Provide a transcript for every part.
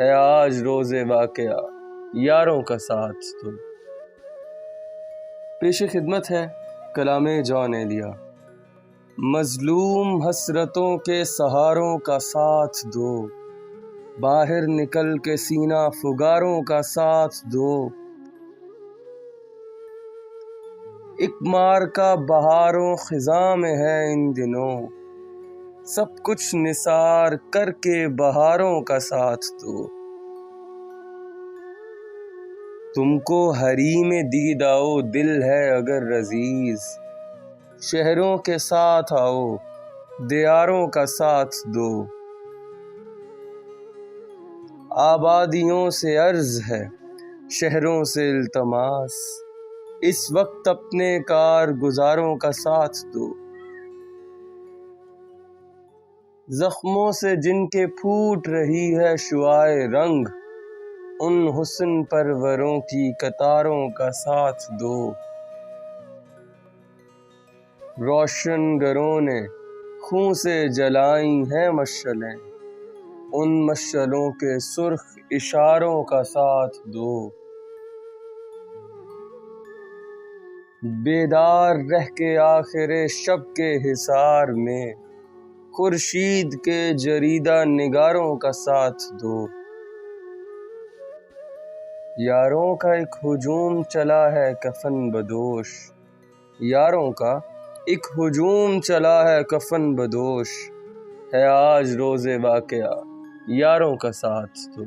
ہے آج روز واقعہ یاروں کا ساتھ دو۔ پیش خدمت ہے کلام جان ایلیا۔ مظلوم حسرتوں کے سہاروں کا ساتھ دو، باہر نکل کے سینہ فگاروں کا ساتھ دو۔ ایک مار کا بہاروں خزاں میں ہے ان دنوں، سب کچھ نثار کر کے بہاروں کا ساتھ دو۔ تم کو حریم دید آؤ دل ہے اگر عزیز، شہروں کے ساتھ آؤ دیاروں کا ساتھ دو۔ آبادیوں سے عرض ہے شہروں سے التماس، اس وقت اپنے کار گزاروں کا ساتھ دو۔ زخموں سے جن کے پھوٹ رہی ہے شعاع رنگ، ان حسن پروروں کی قطاروں کا ساتھ دو۔ روشن گروں نے خون سے جلائی ہیں مشعلیں، ان مشعلوں کے سرخ اشاروں کا ساتھ دو۔ بیدار رہ کے آخر شب کے حصار میں، خورشید کے جریدہ نگاروں کا ساتھ دو۔ یاروں کا ایک ہجوم چلا ہے کفن بدوش، یاروں کا ایک ہجوم چلا ہے کفن بدوش، ہے آج روز واقعہ یاروں کا ساتھ دو،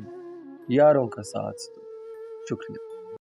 یاروں کا ساتھ دو۔ شکریہ۔